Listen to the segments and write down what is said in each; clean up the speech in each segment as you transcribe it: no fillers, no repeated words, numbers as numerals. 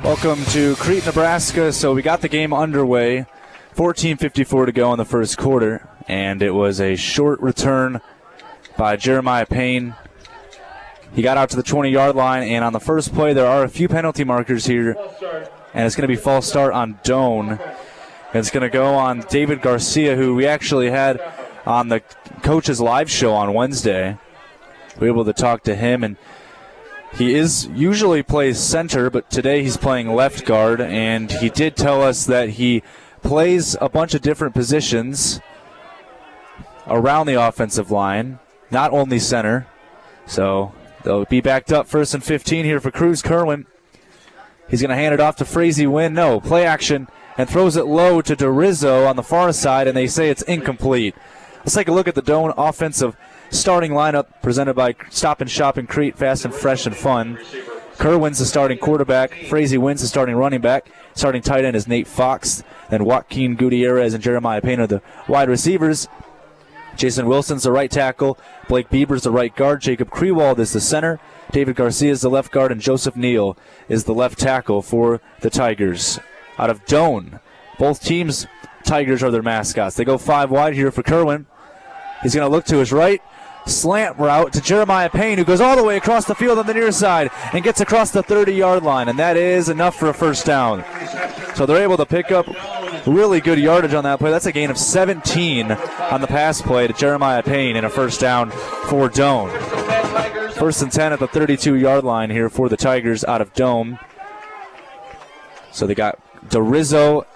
Welcome to Crete, Nebraska. So we got the game underway. 14:54 to go in the first quarter, and it was a short return by Jeremiah Payne. He got out to the 20-yard line, and on the first play, there are a few penalty markers here, and it's going to be false start on Doane. It's going to go on David Garcia, who we actually had on the coach's live show on Wednesday. We were able to talk to him, and he usually plays center, but today he's playing left guard, and he did tell us that he plays a bunch of different positions around the offensive line, not only center. So they'll be backed up 1st and 15 here for Cruz Kerwin. He's going to hand it off to Frazee Wynn. No, play action, and throws it low to DeRizzo on the far side, and they say it's incomplete. Let's take a look at the Doane offensive starting lineup presented by Stop and Shop and Crete, fast and fresh and fun. Kerwin's the starting quarterback. Frazee Wynn's the starting running back. Starting tight end is Nate Fox. Then Joaquin Gutierrez and Jeremiah Payne are the wide receivers. Jason Wilson's the right tackle. Blake Bieber's the right guard. Jacob Krewald is the center. David Garcia is the left guard. And Joseph Neal is the left tackle for the Tigers. Out of Doane, both teams, Tigers are their mascots. They go 5 wide here for Kerwin. He's going to look to his right. Slant route to Jeremiah Payne, who goes all the way across the field on the near side and gets across the 30-yard line, and that is enough for a first down. So they're able to pick up really good yardage on that play. That's a gain of 17 on the pass play to Jeremiah Payne and a first down for Doane. 1st and 10 at the 32-yard line here for the Tigers out of Doane. So they got DeRizzo,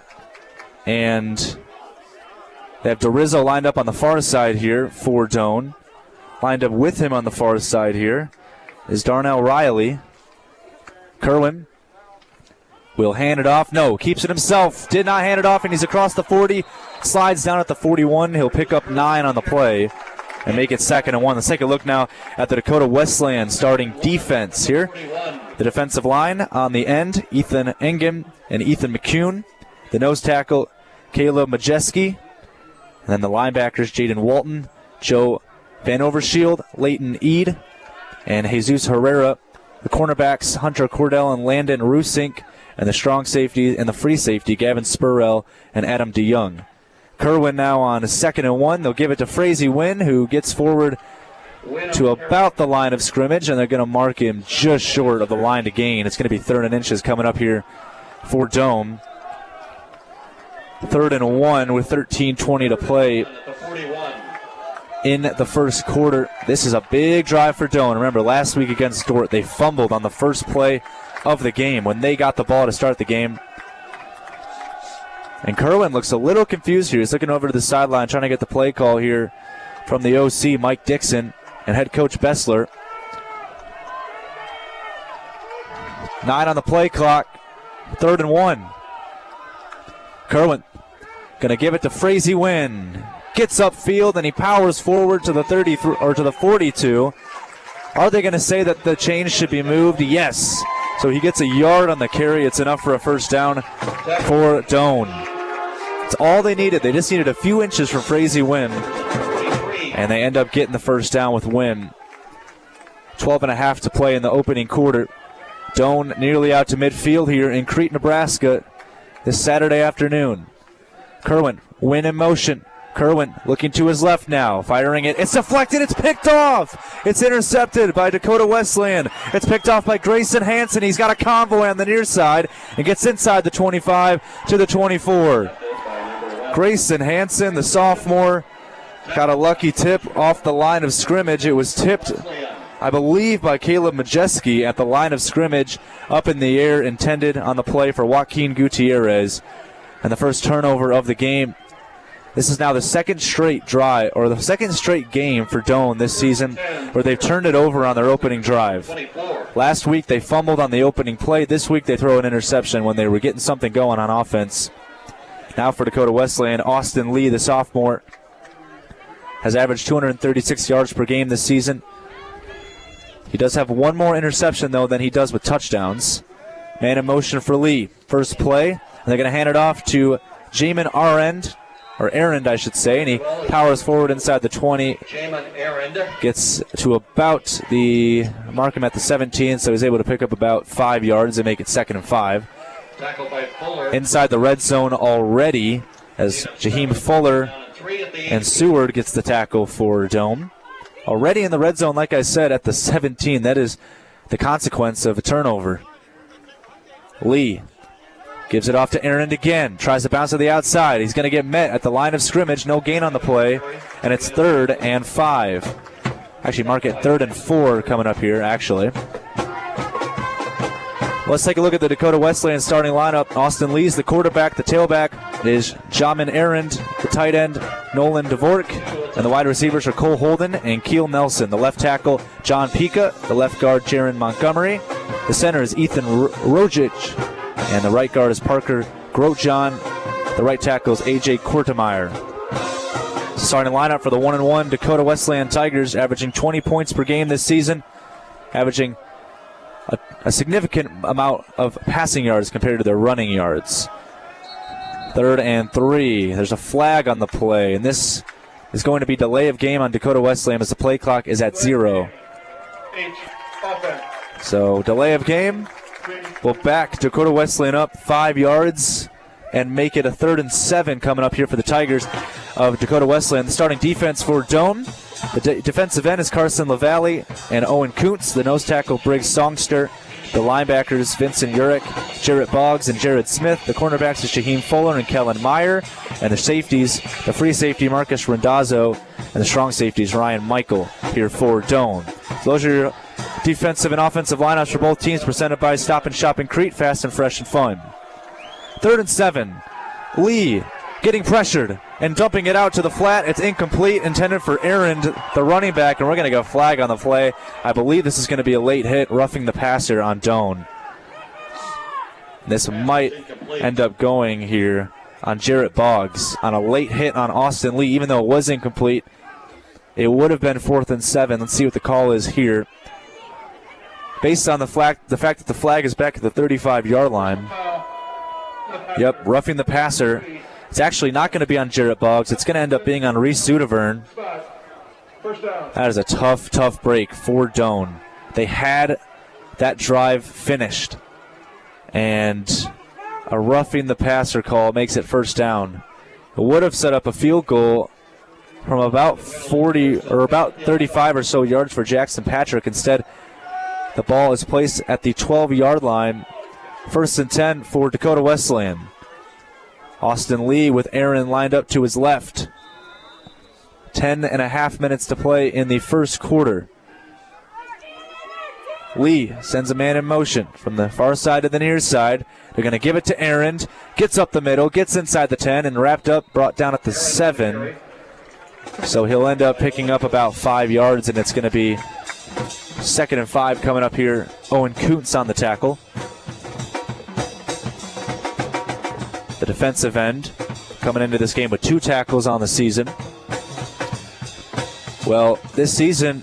and they have DeRizzo lined up on the far side here for Doane. Lined up with him on the far side here is Darnell Riley. Kerwin will hand it off. No, keeps it himself. Did not hand it off, and he's across the 40. Slides down at the 41. He'll pick up 9 on the play and make it 2nd and 1. Let's take a look now at the Dakota Wesleyan starting defense here. The defensive line on the end, Ethan Engem and Ethan McCune. The nose tackle, Caleb Majeski. And then the linebackers, Jaden Walton, Joe Van Overshield, Leighton Eade, and Jesus Herrera. The cornerbacks, Hunter Cordell and Landon Rusink, and the strong safety and the free safety, Gavin Spurrell and Adam DeYoung. Kerwin now on 2nd and 1. They'll give it to Frazee Wynn, who gets forward to about the line of scrimmage, and they're going to mark him just short of the line to gain. It's going to be 3rd and inches coming up here for Doane. 3rd and 1 with 13:20 to play in the first quarter. This is a big drive for Doane. Remember, last week against Dort, they fumbled on the first play of the game when they got the ball to start the game. And Kerwin looks a little confused here. He's looking over to the sideline, trying to get the play call here from the OC, Mike Dixon, and head coach Bessler. 9 on the play clock. 3rd and 1. Kerwin going to give it to Frazee Wynn. Gets upfield, and he powers forward to the 33 or to the 42. Are they going to say that the chains should be moved? Yes. So he gets a yard on the carry. It's enough for a first down for Doane. It's all they needed. They just needed a few inches from Frazee Wynn, and they end up getting the first down with Wynn. 12.5 to play in the opening quarter. Doane nearly out to midfield here in Crete, Nebraska this Saturday afternoon. Kerwin, Wynn in motion. Kerwin looking to his left now, firing it. It's deflected. It's picked off. It's intercepted by Dakota Wesleyan. It's picked off by Grayson Hansen. He's got a convoy on the near side and gets inside the 25 to the 24. Grayson Hansen, the sophomore, got a lucky tip off the line of scrimmage. It was tipped, I believe, by Caleb Majeski at the line of scrimmage, up in the air, intended on the play for Joaquin Gutierrez. And the first turnover of the game. This is now the second straight drive, or the second straight game for Doane this season where they've turned it over on their opening drive. Last week they fumbled on the opening play. This week they throw an interception when they were getting something going on offense. Now for Dakota Wesleyan, Austin Lee, the sophomore, has averaged 236 yards per game this season. He does have one more interception, though, than he does with touchdowns. Man in motion for Lee. First play, and they're going to hand it off to Jamin Arend, I should say, and he powers forward inside the 20. Gets to about mark him at the 17, so he's able to pick up about 5 yards and make it 2nd and 5. inside the red zone already as Jaheim Fuller and Seward gets the tackle for Doane. Already in the red zone, like I said, at the 17. That is the consequence of a turnover. Lee gives it off to Aaron again. Tries to bounce to the outside. He's going to get met at the line of scrimmage. No gain on the play. And it's 3rd and 5. Actually, mark it 3rd and 4 coming up here, actually. Let's take a look at the Dakota Wesleyan starting lineup. Austin Lee's the quarterback. The tailback is Jamin Arend. The tight end, Nolan Dvork. And the wide receivers are Cole Holden and Keel Nelson. The left tackle, John Pika. The left guard, Jaron Montgomery. The center is Ethan Rojic. And the right guard is Parker Grotjohn. The right tackle is A.J. Kortemeyer. Starting lineup for the 1-1 Dakota Wesleyan Tigers, averaging 20 points per game this season, averaging a significant amount of passing yards compared to their running yards. 3rd and 3. There's a flag on the play, and this is going to be delay of game on Dakota Wesleyan as the play clock is at 0. So delay of game will back Dakota Wesleyan up 5 yards and make it a 3rd and 7 coming up here for the Tigers of Dakota Wesleyan. The starting defense for Doane. The defensive end is Carson LaValle and Owen Kuntz. The nose tackle, Briggs Songster. The linebackers, Vincent Urich, Jarrett Boggs, and Jared Smith. The cornerbacks is Shaheem Fuller and Kellen Meyer. And the safeties, the free safety, Marcus Randazzo, and the strong safeties, Ryan Michael, here for Doane. So those are your defensive and offensive lineups for both teams, presented by Stop and Shop in Crete, fast and fresh and fun. 3rd and 7. Lee getting pressured and dumping it out to the flat. It's incomplete, intended for Aaron, the running back, and we're going to get a flag on the play. I believe this is going to be a late hit, roughing the passer on Doane. This might end up going here on Jarrett Boggs on a late hit on Austin Lee, even though it was incomplete. It would have been 4th and 7. Let's see what the call is here. Based on the fact that the flag is back at the 35-yard line. Yep, roughing the passer. It's actually not going to be on Jarrett Boggs. It's going to end up being on Reese Sudavern. That is a tough break for Doane. They had that drive finished. And a roughing the passer call makes it 1st down. It would have set up a field goal from about 40 or about 35 or so yards for Jackson Patrick. Instead, the ball is placed at the 12-yard line. 1st and 10 for Dakota Wesleyan. Austin Lee with Aaron lined up to his left. 10.5 minutes to play in the first quarter. Lee sends a man in motion from the far side to the near side. They're going to give it to Aaron. Gets up the middle, gets inside the 10, and wrapped up, brought down at the 7. So he'll end up picking up about 5 yards, and it's going to be 2nd and 5 coming up here. Owen Kuntz on the tackle. The defensive end coming into this game with 2 tackles on the season. Well, this season,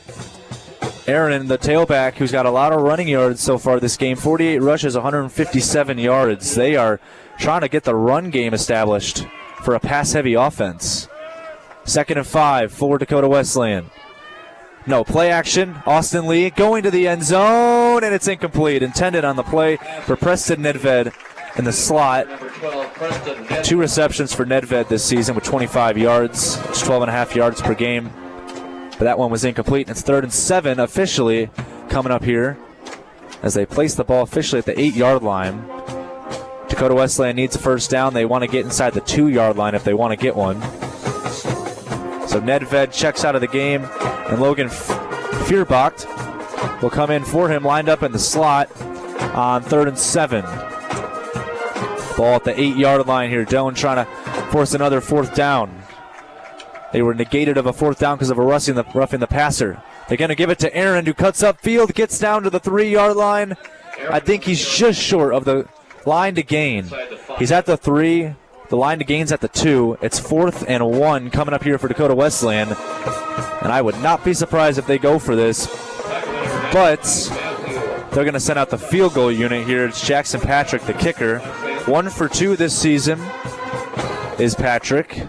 Aaron, the tailback, who's got a lot of running yards so far this game, 48 rushes, 157 yards. They are trying to get the run game established for a pass-heavy offense. 2nd and 5 for Dakota Wesleyan. No, play action. Austin Lee going to the end zone, and it's incomplete. Intended on the play for Preston Nedved in the slot. 2 receptions for Nedved this season with 25 yards. It's 12.5 yards per game. But that one was incomplete. It's 3rd and 7 officially coming up here as they place the ball officially at the 8-yard line. Dakota Wesleyan needs a 1st down. They want to get inside the 2-yard line if they want to get one. So Nedved checks out of the game, and Logan Fierbacht will come in for him, lined up in the slot on 3rd and 7. Ball at the 8-yard line here. Doane trying to force another 4th down. They were negated of a 4th down because of a roughing the passer. They're going to give it to Aaron, who cuts upfield, gets down to the 3-yard line. I think he's just short of the line to gain. He's at the 3. The line to gain's at the 2. It's 4th and 1 coming up here for Dakota Wesleyan. And I would not be surprised if they go for this. But they're going to send out the field goal unit here. It's Jackson Patrick, the kicker. 1 for 2 this season is Patrick.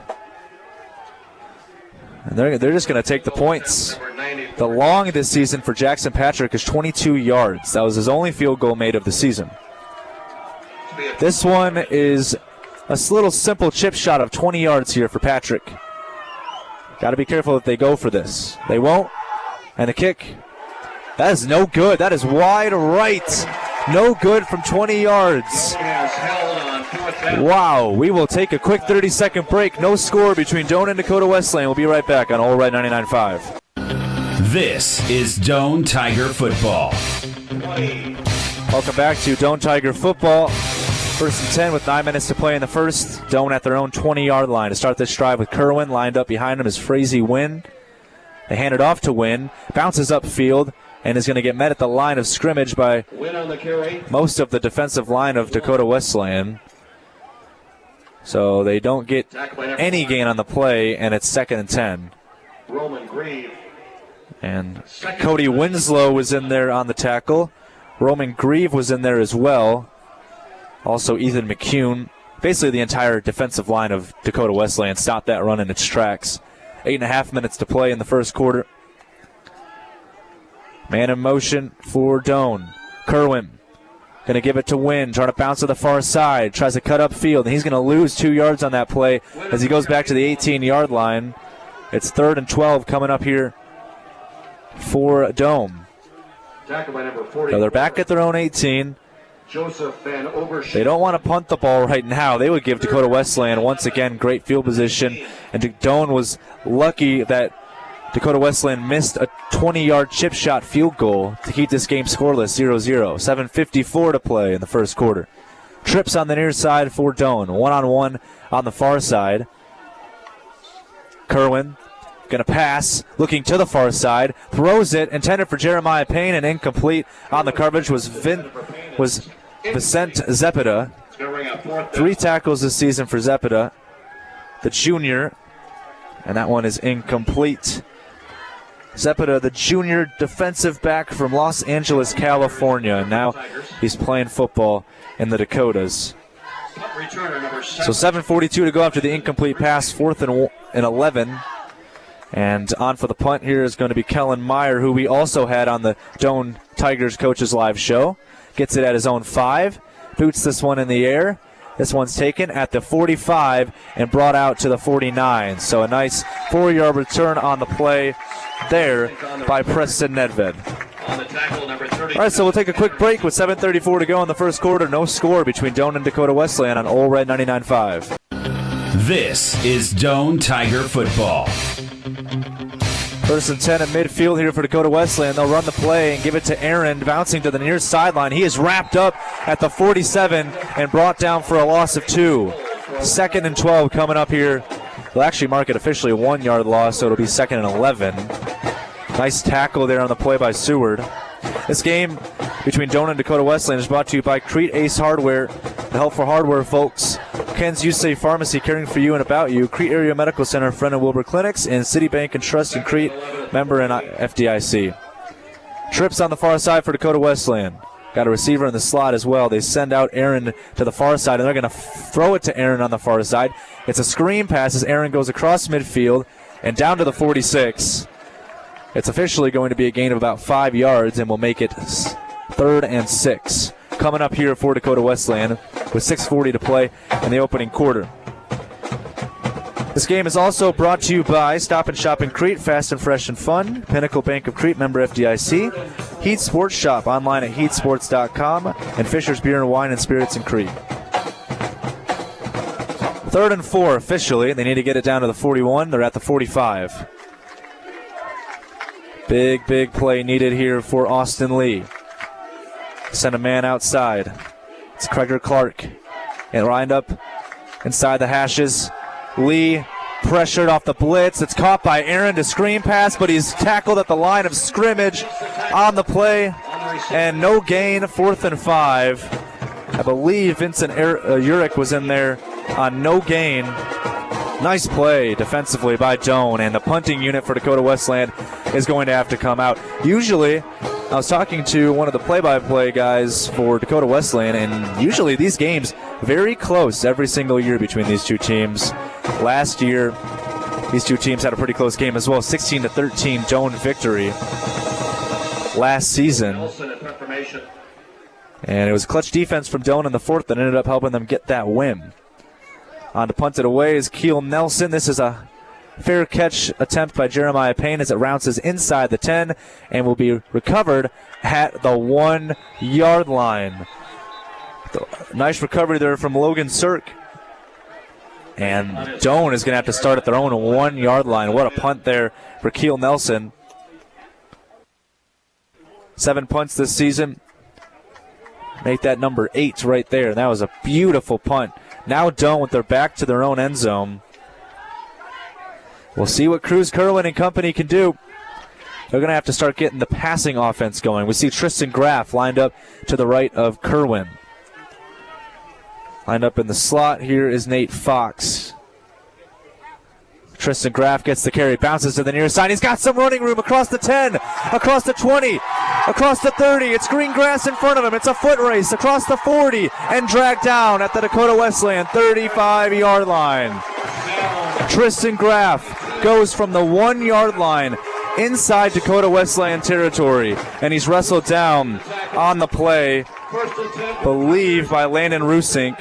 And they're just going to take the points. The long this season for Jackson Patrick is 22 yards. That was his only field goal made of the season. This one is a little simple chip shot of 20 yards here for Patrick. Got to be careful if they go for this. They won't. And the kick, that is no good. That is wide right. No good from 20 yards. Wow, we will take a quick 30-second break. No score between Doane and Dakota Wesleyan. We'll be right back on All Right 99.5. This is Doane Tiger Football. Welcome back to Doane Tiger Football. First and 10 with 9 minutes to play in the first. Doane at their own 20-yard line to start this drive with Kerwin. Lined up behind him is Frazee Wynn. They hand it off to Wynn. Bounces upfield and is going to get met at the line of scrimmage by most of the defensive line of Dakota Wesleyan. So they don't get any gain on the play, and it's 2nd and 10. Roman Grieve. And Cody Winslow was in there on the tackle. Roman Grieve was in there as well. Also Ethan McCune. Basically the entire defensive line of Dakota Wesleyan stopped that run in its tracks. 8.5 minutes to play in the first quarter. Man in motion for Doane. Kerwin going to give it to Wynn, trying to bounce to the far side. Tries to cut upfield, and he's going to lose 2 yards on that play as he goes back to the 18-yard line. It's 3rd and 12 coming up here for Doane. So they're back at their own 18. They don't want to punt the ball right now. They would give Dakota Wesleyan, once again, great field position. And Doane was lucky that Dakota Wesleyan missed a 20-yard chip shot field goal to keep this game scoreless, 0-0. 7:54 to play in the first quarter. Trips on the near side for Doane. One-on-one on the far side. Kerwin going to pass, looking to the far side. Throws it, intended for Jeremiah Payne, and incomplete on the coverage was Vicent Zepeda. 3 tackles this season for Zepeda, the junior, and that one is incomplete. Zepeda, the junior defensive back from Los Angeles, California, and now he's playing football in the Dakotas. So 7:42 to go after the incomplete pass, 4th and 11. And on for the punt here is going to be Kellen Meyer, who we also had on the Doane Tigers Coaches Live show. Gets it at his own 5. Boots this one in the air. This one's taken at the 45 and brought out to the 49. So a nice 4-yard return on the play there by Preston Nedved. All right, so we'll take a quick break with 7:34 to go in the first quarter. No score between Doane and Dakota Wesleyan on All Red 99.5. This is Doane Tiger Football. First and 10 at midfield here for Dakota Wesleyan. They'll run the play and give it to Aaron, bouncing to the near sideline. He is wrapped up at the 47 and brought down for a loss of 2. 2nd and 12 coming up here. They'll actually mark it officially a 1-yard loss, so it'll be 2nd and 11. Nice tackle there on the play by Seward. This game between Doane and Dakota Wesleyan is brought to you by Crete Ace Hardware, the helpful hardware folks. Ken's U-Safe Pharmacy, caring for you and about you. Crete Area Medical Center, Friend and Wilbur Clinics, and Citibank and Trust in Crete, member in FDIC. Trips on the far side for Dakota Wesleyan. Got a receiver in the slot as well. They send out Aaron to the far side, and they're going to throw it to Aaron on the far side. It's a screen pass as Aaron goes across midfield and down to the 46. It's officially going to be a gain of about 5 yards, and will make it 3rd and 6. Coming up here for Dakota Wesleyan with 6:40 to play in the opening quarter. This game is also brought to you by Stop and Shop in Crete, fast and fresh and fun. Pinnacle Bank of Crete, member FDIC. Heat Sports Shop, online at heatsports.com. And Fisher's Beer and Wine and Spirits in Crete. 3rd and 4 officially. They need to get it down to the 41. They're at the 45. Big play needed here for Austin Lee. Send a man outside. It's Kreger Clark. And lined up inside the hashes. Lee pressured off the blitz. It's caught by Aaron to screen pass, but he's tackled at the line of scrimmage on the play. And no gain, 4th and 5. I believe Vincent Urich was in there on no gain. Nice play defensively by Doane, and the punting unit for Dakota Wesleyan is going to have to come out. Usually, I was talking to one of the play-by-play guys for Dakota Wesleyan, and usually these games very close every single year between these two teams. Last year, these two teams had a pretty close game as well, 16-13 Doane victory last season. And it was clutch defense from Doane in the fourth that ended up helping them get that win. On to punt it away is Keel Nelson. This is a fair catch attempt by Jeremiah Payne as it rounces inside the 10 and will be recovered at the 1 yard line. Nice recovery there from Logan Sirk. And Doane is going to have to start at their own 1 yard line. What a punt there for Keel Nelson. 7 punts this season. Make that number 8 right there. And that was a beautiful punt. Now Doane with their back to their own end zone. We'll see what Cruz Kerwin and company can do. They're going to have to start getting the passing offense going. We see Tristan Graff lined up to the right of Kerwin. Lined up in the slot here is Nate Fox. Tristan Graff gets the carry, bounces to the near side. He's got some running room across the 10, across the 20, across the 30. It's green grass in front of him. It's a foot race across the 40 and dragged down at the Dakota Wesleyan 35-yard line. Tristan Graff goes from the 1 yard line inside Dakota Wesleyan territory, and he's wrestled down on the play, believed by Landon Rusink.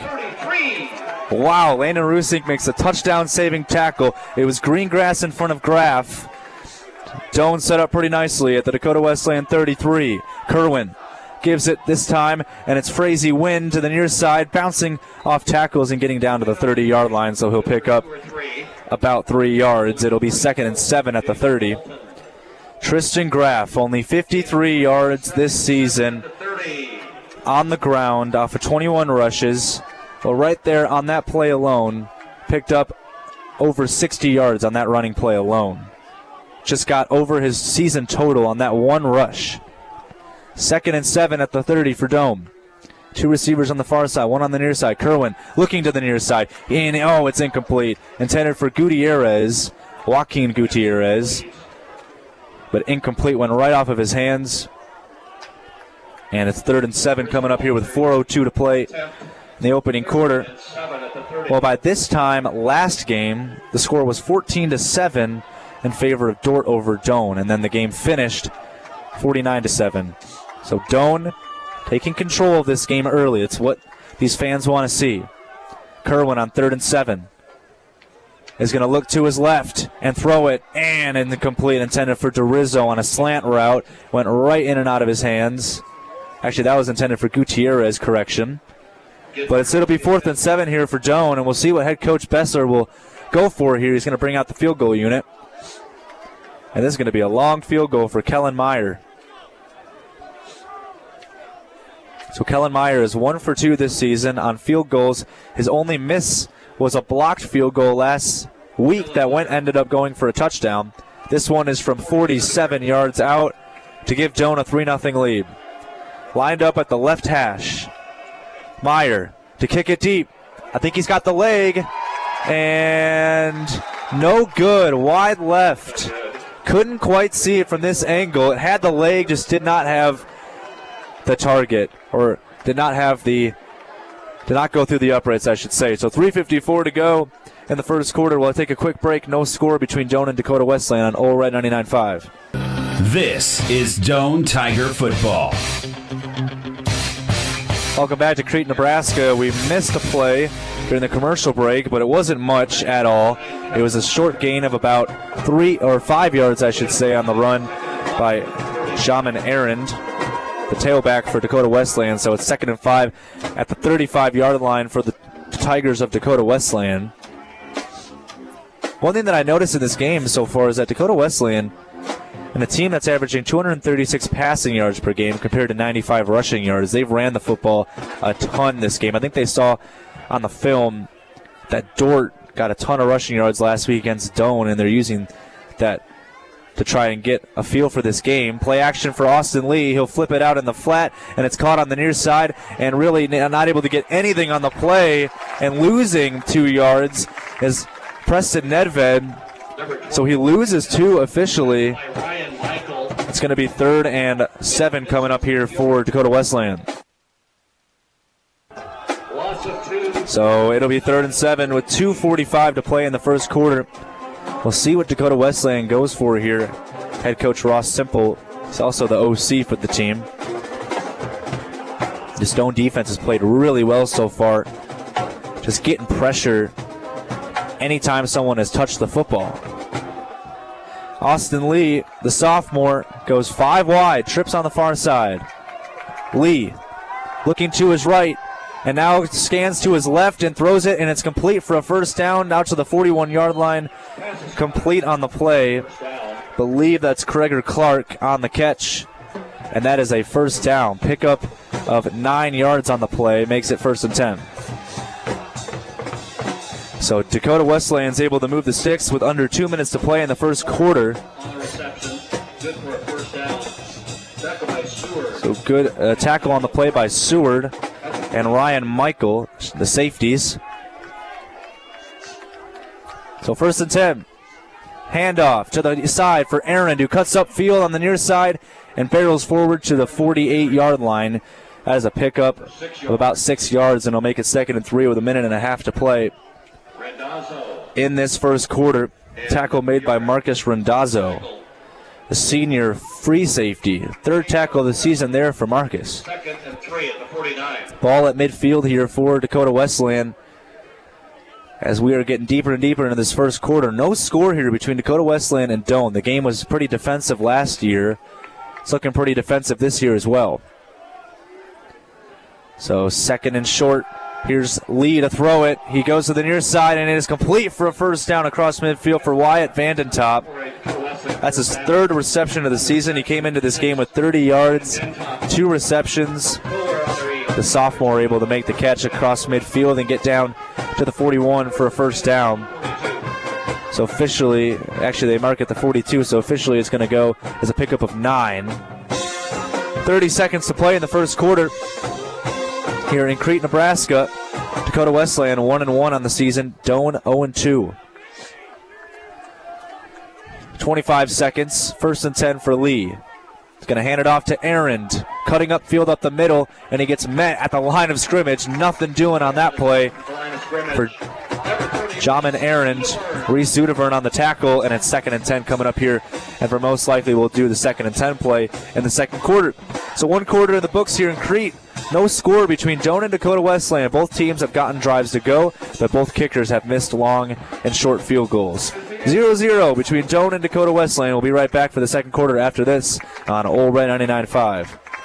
Wow, Landon Rusink makes a touchdown-saving tackle. It was green grass in front of Graff. Doane set up pretty nicely at the Dakota Wesleyan 33. Kerwin gives it this time, and it's Frazee Wynn to the near side, bouncing off tackles and getting down to the 30-yard line, so he'll pick up about 3 yards. It'll be 2nd and 7 at the 30. Tristan Graff, only 53 yards this season on the ground off of 21 rushes. Well, right there on that play alone, picked up over 60 yards on that running play alone. Just got over his season total on that one rush. 2nd and 7 at the 30 for Doane. 2 receivers on the far side, 1 on the near side. Kerwin looking to the near side. It's incomplete. Intended for Gutierrez, Joaquin Gutierrez. But incomplete, went right off of his hands. And it's 3rd and 7 coming up here with 4:02 to play in the opening quarter. Well, by this time last game, the score was 14-7 in favor of Dordt over Doane, and then the game finished 49-7. So Doane taking control of this game early. It's what these fans want to see. Kerwin on 3rd and 7 is going to look to his left and throw it, and incomplete, intended for DeRizzo on a slant route. Went right in and out of his hands. Actually, that was intended for Gutierrez, correction. But it'll be 4th and 7 here for Doane, and we'll see what head coach Bessler will go for here. He's going to bring out the field goal unit. And this is going to be a long field goal for Kellen Meyer. So Kellen Meyer is 1 for 2 this season on field goals. His only miss was a blocked field goal last week that ended up going for a touchdown. This one is from 47 yards out to give Doane a 3-0 lead. Lined up at the left hash. Meyer to kick it deep. I think he's got the leg. And no good. Wide left. Couldn't quite see it from this angle. It had the leg, just did not have the target. Or did not go through the uprights, I should say. So 3:54 to go in the first quarter. We'll take a quick break. No score between Doane and Dakota Wesleyan on All Red 99.5. This is Doane Tiger Football. Welcome back to Crete, Nebraska. We missed a play during the commercial break, but it wasn't much at all. It was a short gain of about 3 or 5 yards, I should say, on the run by Shaman Arend, the tailback for Dakota Wesleyan. So it's 2nd and 5 at the 35-yard line for the Tigers of Dakota Wesleyan. One thing that I noticed in this game so far is that Dakota Wesleyan, and a team that's averaging 236 passing yards per game compared to 95 rushing yards, they've ran the football a ton this game. I think they saw on the film that Dordt got a ton of rushing yards last week against Doane, and they're using that to try and get a feel for this game. Play action for Austin Lee. He'll flip it out in the flat, and it's caught on the near side, and really not able to get anything on the play, and losing 2 yards is Preston Nedved. So he loses 2 officially. It's going to be 3rd and 7 coming up here for Dakota Wesleyan. So it'll be 3rd and 7 with 2:45 to play in the first quarter. We'll see what Dakota Wesleyan goes for here. Head coach Ross Simple is also the OC for the team. The Doane defense has played really well so far, just getting pressure anytime someone has touched the football. Austin Lee, the sophomore, goes 5 wide, trips on the far side. Lee looking to his right, and now scans to his left and throws it, and it's complete for a first down, out to the 41-yard line, complete on the play. Believe that's Kreger Clark on the catch, and that is a first down. Pickup of 9 yards on the play, makes it 1st and 10. So Dakota Wesleyan's able to move the sticks with under 2 minutes to play in the first quarter. So good tackle on the play by Seward and Ryan Michael, the safeties. So 1st and 10. Handoff to the side for Aaron, who cuts upfield on the near side and barrels forward to the 48-yard line. That is a pickup of about 6 yards, and he'll make it 2nd and 3 with a minute and a half to play. In this first quarter, tackle made by Marcus Randazzo, the senior free safety. 3rd tackle of the season there for Marcus. 2nd and 3 at the 49. Ball at midfield here for Dakota Wesleyan as we are getting deeper and deeper into this first quarter. No score here between Dakota Wesleyan and Doane. The game was pretty defensive last year. It's looking pretty defensive this year as well. So 2nd and short. Here's Lee to throw it. He goes to the near side, and it is complete for a first down across midfield for Wyatt Vandentop. That's his 3rd reception of the season. He came into this game with 30 yards, 2 receptions. The sophomore able to make the catch across midfield and get down to the 41 for a first down. So officially, actually they mark at the 42, so officially it's going to go as a pickup of 9. 30 seconds to play in the first quarter here in Crete, Nebraska. Dakota Wesleyan 1-1 on the season. Doane 0-2. 25 seconds. 1st and 10 for Lee. He's going to hand it off to Aaron. Cutting upfield up the middle, and he gets met at the line of scrimmage. Nothing doing on that play for Jamin Aaron. Reese Zudevern on the tackle, and it's 2nd and 10 coming up here. And for most likely, we'll do the 2nd and 10 play in the second quarter. So 1 quarter in the books here in Crete. No score between Doane and Dakota Wesleyan. Both teams have gotten drives to go, but both kickers have missed long and short field goals. 0-0 between Doane and Dakota Wesleyan. We'll be right back for the second quarter after this on Ole Red 99.5.